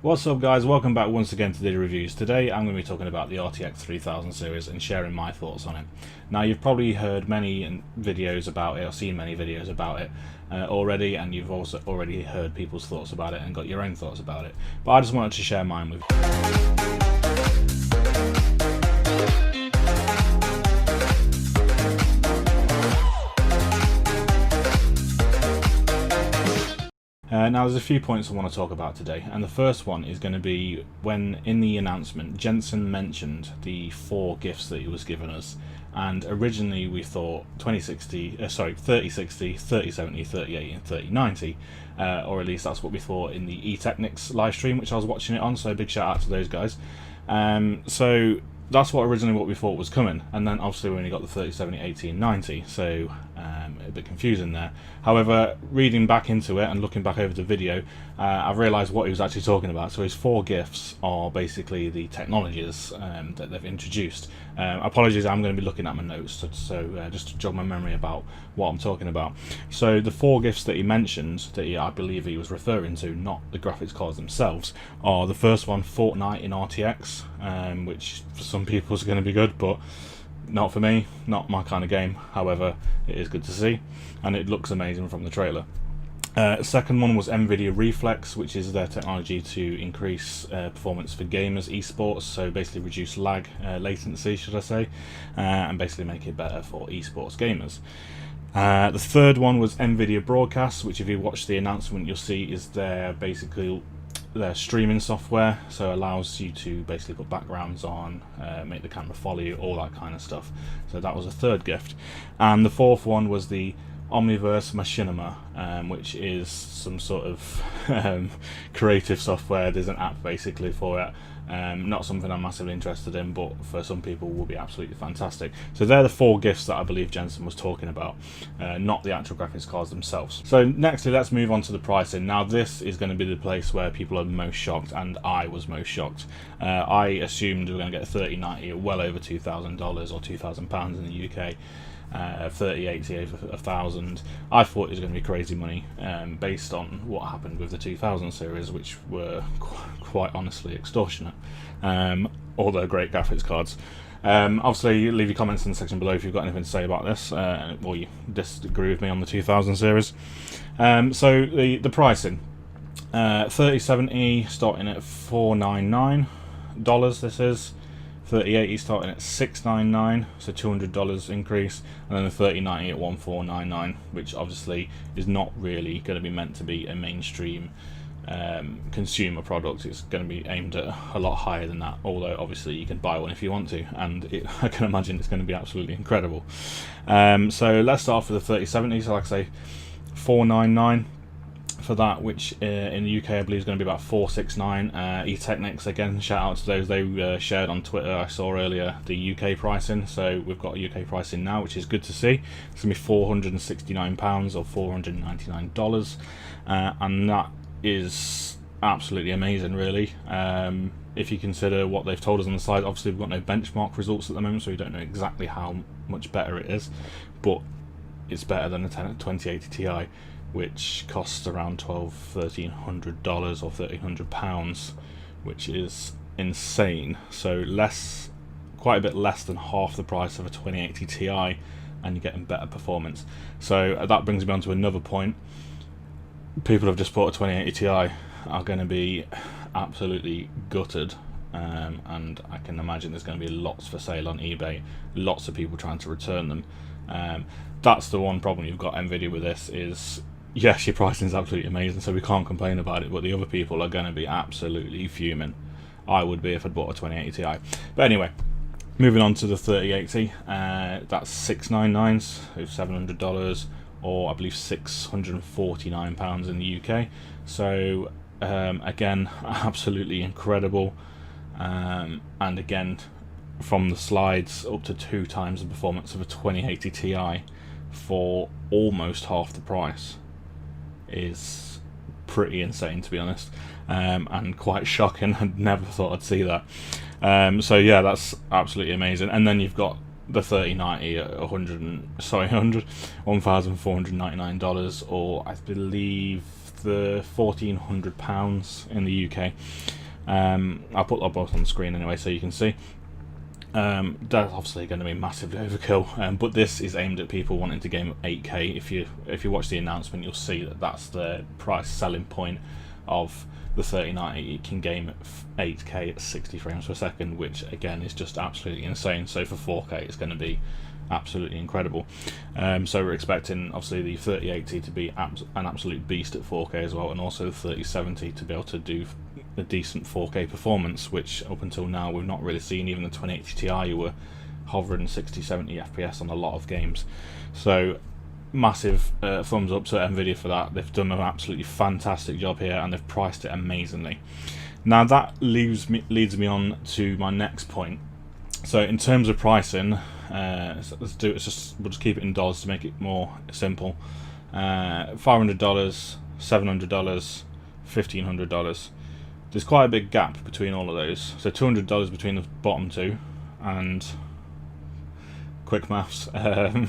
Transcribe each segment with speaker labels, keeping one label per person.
Speaker 1: What's up guys, welcome back once again to the reviews. Today I'm going to be talking about the RTX 3000 series and sharing my thoughts on it. Now you've probably heard many videos about it or seen many videos about it already, and you've also already heard people's thoughts about it and got your own thoughts about it. But I just wanted to share mine with you. Now there's a few points I want to talk about today, and the first one is going to be when in the announcement Jensen mentioned the 4 gifts that he was giving us, and originally we thought 3060, 3070, 3080 and 3090, or at least that's what we thought in the eTechnics live stream which I was watching it on, so big shout out to those guys. So that's originally what we thought was coming, and then obviously we only got the 3070, 80 and 90, so a bit confusing there. However, reading back into it and looking back over the video, I've realised what he was actually talking about. So his 4 gifts are basically the technologies that they've introduced. Apologies, I'm going to be looking at my notes, so just to jog my memory about what I'm talking about. So the 4 gifts that he mentioned, that I believe he was referring to, not the graphics cards themselves, are the first one, Fortnite in RTX, which for some people is going to be good, but not for me, not my kind of game. However, it is good to see, and it looks amazing from the trailer. Second one was Nvidia Reflex, which is their technology to increase performance for gamers, esports, so basically reduce lag, latency should I say, and basically make it better for esports gamers. The third one was Nvidia Broadcast, which if you watch the announcement you'll see is their streaming software, so it allows you to basically put backgrounds on, make the camera follow you, all that kind of stuff. So that was a third gift. And the fourth one was the Omniverse Machinima, which is some sort of creative software. There's an app basically for it. Not something I'm massively interested in, but for some people will be absolutely fantastic. So they're the 4 gifts that I believe Jensen was talking about, not the actual graphics cards themselves. So nextly, let's move on to the pricing. Now this is going to be the place where people are most shocked, and I was most shocked. I assumed we were going to get a 3090 at well over $2,000 or £2,000 in the UK. 3080 over 1,000. I thought it was going to be crazy money, based on what happened with the 2000 series, which were quite honestly extortionate, although great graphics cards. Obviously leave your comments in the section below if you've got anything to say about this, or you disagree with me on the 2000 series. So the pricing, 3070 starting at $499, this is 3080 starting at $699, so $200 increase, and then the 3090 at $1,499, which obviously is not really going to be meant to be a mainstream consumer product. It's going to be aimed at a lot higher than that, although obviously you can buy one if you want to, and I can imagine it's going to be absolutely incredible. So let's start off with the 3070. So like I say, $499 for that, which in the UK I believe is going to be about $469. eTechnics, again, shout out to those. They shared on Twitter, I saw earlier, the UK pricing, so we've got UK pricing now, which is good to see. It's going to be £469 or $499, and that is absolutely amazing, really. If you consider what they've told us on the slide, obviously we've got no benchmark results at the moment, so we don't know exactly how much better it is, but it's better than a 2080 Ti, which costs around $1,300 or £1,300, which is insane. So quite a bit less than half the price of a 2080 Ti, and you're getting better performance. So that brings me on to another point. People have just bought a 2080 Ti are going to be absolutely gutted, and I can imagine there's going to be lots for sale on eBay, lots of people trying to return them. That's the one problem you've got Nvidia with this is, yes, your pricing is absolutely amazing, so we can't complain about it, but the other people are going to be absolutely fuming. I would be if I'd bought a 2080 Ti. But anyway, moving on to the 3080, that's $699, $700, or I believe £649 in the UK. So again, absolutely incredible, and again, from the slides, up to 2 times the performance of a 2080 Ti for almost half the price is pretty insane, to be honest, and quite shocking. I never thought I'd see that. So yeah, that's absolutely amazing. And then you've got the 3090 at $1,499, or I believe the £1,400 in the UK. I'll put that both on the screen anyway so you can see. That's obviously going to be massively overkill, but this is aimed at people wanting to game at 8K. If you watch the announcement, you'll see that that's the price selling point of the 3090. It can game at 8K at 60 frames per second, which again is just absolutely insane. So for 4K, it's going to be absolutely incredible. So we're expecting obviously the 3080 to be an absolute beast at 4K as well, and also the 3070 to be able to do a decent 4K performance, which up until now we've not really seen. Even the 2080 Ti, you were hovering 60-70 FPS on a lot of games. So massive thumbs up to Nvidia for that. They've done an absolutely fantastic job here, and they've priced it amazingly. Now that leads me on to my next point. So in terms of pricing, we'll just keep it in dollars to make it more simple. $500, $700, $1,500. There's quite a big gap between all of those. So $200 between the bottom two, and quick maths, a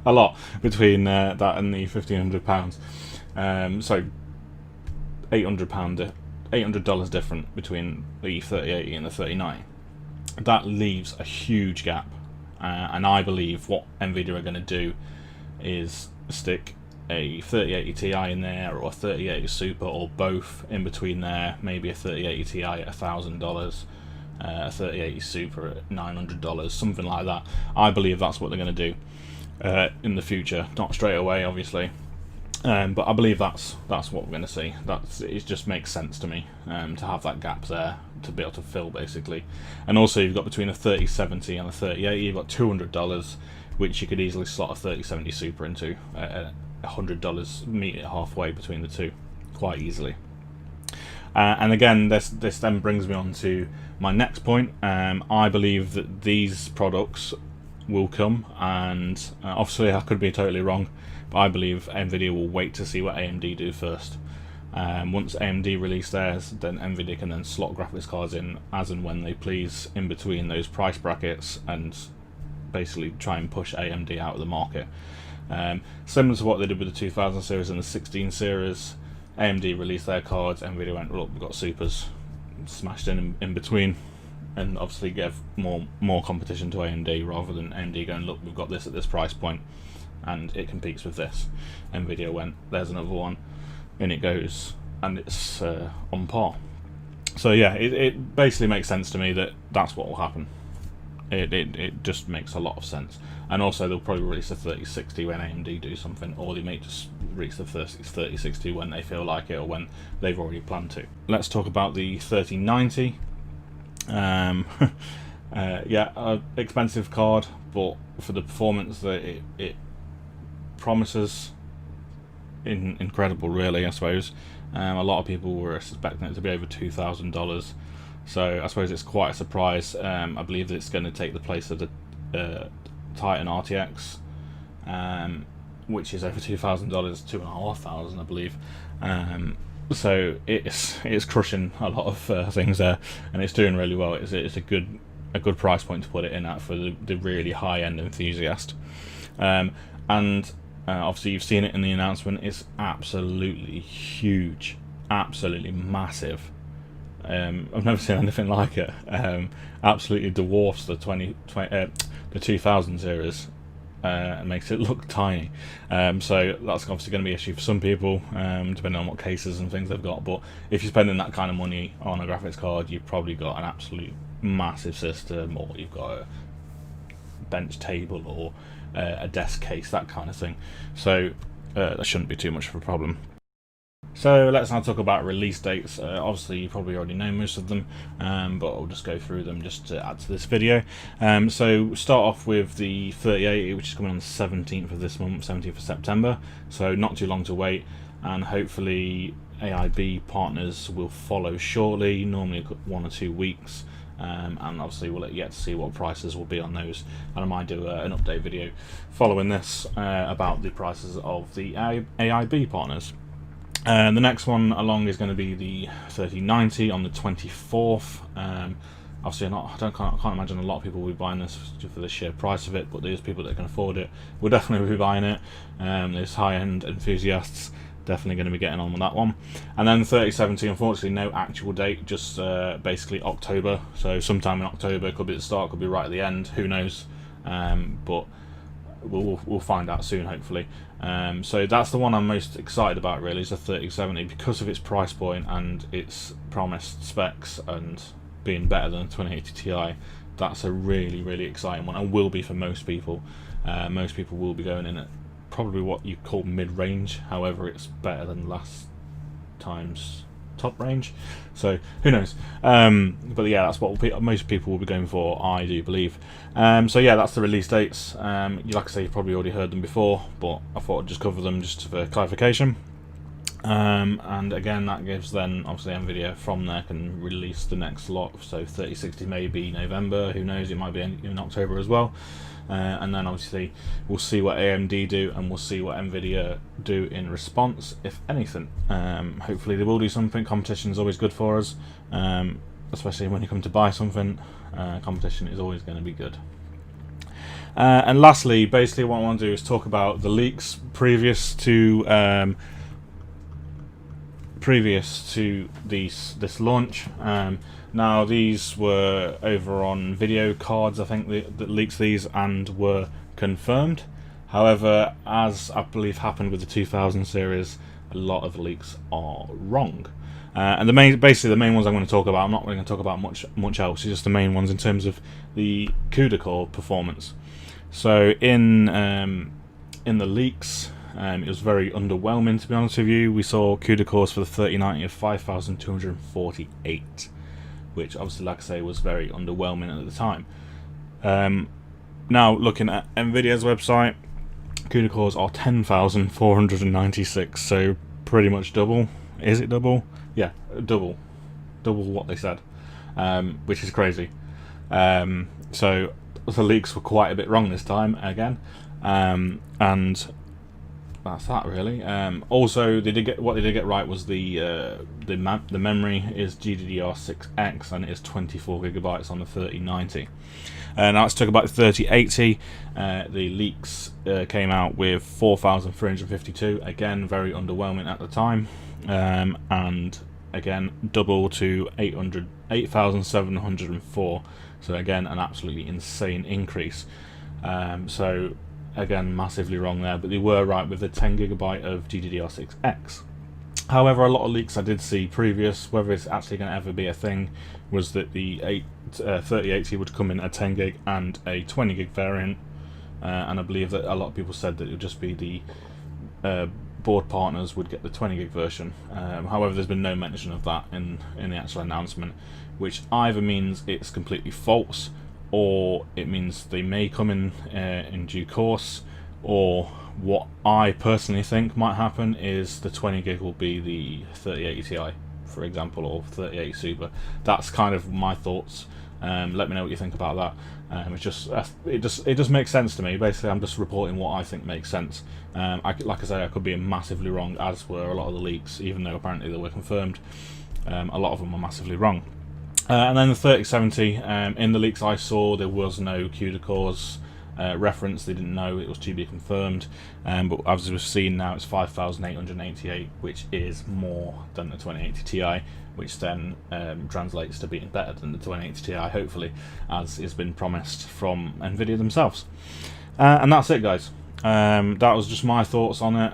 Speaker 1: lot between that and the £1,500. So $800 different between the 3080 and the 3090. That leaves a huge gap, and I believe what Nvidia are going to do is stick a 3080 Ti in there, or a 3080 Super, or both in between there. Maybe a 3080 Ti at $1,000, a 3080 Super at $900, something like that. I believe that's what they're going to do in the future, not straight away obviously, but I believe that's what we're going to see. It just makes sense to me to have that gap there to be able to fill basically. And also you've got between the 3070 and the 3080, you've got $200, which you could easily slot a 3070 Super into. $100, meet it halfway between the two quite easily. And again, this then brings me on to my next point. I believe that these products will come, and obviously I could be totally wrong, but I believe Nvidia will wait to see what AMD do first. Once AMD release theirs, then Nvidia can then slot graphics cards in as and when they please in between those price brackets, and basically try and push AMD out of the market. Similar to what they did with the 2000 series and the 16 series. AMD released their cards, Nvidia went, look, we've got Supers, smashed in between, and obviously gave more competition to AMD, rather than AMD going, look, we've got this at this price point and it competes with this. Nvidia went, there's another one, in it goes, and it's on par. So yeah, it basically makes sense to me that that's what will happen. It just makes a lot of sense. And also they'll probably release a 3060 when AMD do something, or they may just release the 3060 when they feel like it, or when they've already planned to. Let's talk about the 3090. Yeah, expensive card, but for the performance that it promises, incredible really, I suppose. A lot of people were expecting it to be over $2,000. So I suppose it's quite a surprise. I believe that it's going to take the place of the Titan RTX, which is over $2,000, $2,500 I believe. So it's crushing a lot of things there, and it's doing really well. It's a good price point to put it in at for the really high end enthusiast. And obviously you've seen it in the announcement. It's absolutely huge, absolutely massive. I've never seen anything like it. Absolutely dwarfs the 2000 series, and makes it look tiny. So that's obviously going to be an issue for some people, depending on what cases and things they've got. But if you're spending that kind of money on a graphics card, you've probably got an absolute massive system, or you've got a bench table, or a desk case, that kind of thing. So that shouldn't be too much of a problem. So let's now talk about release dates. Obviously you probably already know most of them, but I'll just go through them just to add to this video. So start off with the 3080, which is coming on the 17th of this month, 17th of September, so not too long to wait, and hopefully AIB partners will follow shortly, normally 1 or 2 weeks. And obviously we'll yet to see what prices will be on those, and I might do an update video following this about the prices of the AIB partners. The next one along is going to be the 3090 on the 24th. Obviously I can't imagine a lot of people will be buying this for the sheer price of it, but there's people that can afford it will definitely be buying it. There's high-end enthusiasts definitely going to be getting on with that one. And then 3070, unfortunately no actual date, just basically October, so sometime in October, could be at the start, could be right at the end, who knows, but we'll find out soon, hopefully. So that's the one I'm most excited about, really, is the 3070, because of its price point and its promised specs and being better than a 2080 Ti. That's a really exciting one, and will be for most people. Most people will be going in at probably what you call mid-range, however it's better than last time's top range, so who knows. But yeah, that's what most people will be going for, I do believe. So yeah, that's the release dates. Like I say, you've probably already heard them before, but I thought I'd just cover them just for clarification. And again, that gives then obviously Nvidia from there can release the next lot, so 3060 may be November, who knows, it might be in October as well. And then obviously we'll see what AMD do, and we'll see what Nvidia do in response, if anything. Hopefully they will do something. Competition is always good for us, especially when you come to buy something. Competition is always going to be good. And lastly, basically what I want to do is talk about the leaks previous to this launch. Now these were over on video cards, I think, that leaks these, and were confirmed. However, as I believe happened with the 2000 series, a lot of leaks are wrong. And basically the main ones I'm going to talk about, I'm not really going to talk about much else, it's just the main ones in terms of the CUDA core performance. So in the leaks, it was very underwhelming, to be honest with you. We saw CUDA cores for the 3090 of 5248, which obviously, like I say, was very underwhelming at the time. Now looking at Nvidia's website, CUDA cores are 10,496, so pretty much double. Is it double? Yeah, double what they said, which is crazy. So the leaks were quite a bit wrong this time again, and that's that, really. Also, what they did get right was the memory is GDDR6X, and it is 24 gigabytes on the 3090. Now let's talk about the 3080. The leaks came out with 4,352. Again, very underwhelming at the time, and again double to 8,704. So again, an absolutely insane increase. So again, massively wrong there, but they were right with the 10 gigabyte of GDDR6X. However, a lot of leaks I did see previous, whether it's actually going to ever be a thing, was that the 3080 would come in a 10 gig and a 20 gig variant, and I believe that a lot of people said that it would just be the board partners would get the 20 gig version. However, there's been no mention of that in the actual announcement, which either means it's completely false, or it means they may come in due course, or what I personally think might happen is the 20 gig will be the 3080 Ti, for example, or 3080 Super. That's kind of my thoughts. Let me know what you think about that. It just makes sense to me. Basically, I'm just reporting what I think makes sense. Like I say, I could be massively wrong, as were a lot of the leaks, even though apparently they were confirmed. A lot of them were massively wrong. And then the 3070, in the leaks I saw, there was no CUDA cores reference. They didn't know, it was to be confirmed. But as we've seen now, it's 5,888, which is more than the 2080 Ti, which then translates to being better than the 2080 Ti, hopefully, as has been promised from Nvidia themselves. And that's it, guys. That was just my thoughts on it.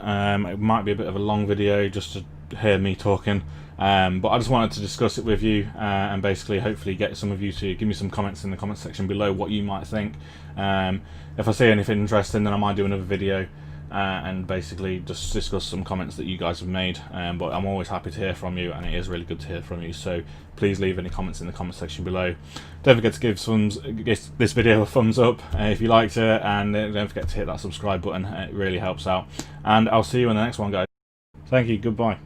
Speaker 1: It might be a bit of a long video just to hear me talking. But I just wanted to discuss it with you, and basically hopefully get some of you to give me some comments in the comment section below what you might think. If I see anything interesting, then I might do another video and basically just discuss some comments that you guys have made. But I'm always happy to hear from you, and it is really good to hear from you, so please leave any comments in the comment section below. Don't forget to give this video a thumbs up if you liked it, and don't forget to hit that subscribe button. It really helps out, and I'll see you in the next one, guys. Thank you, goodbye.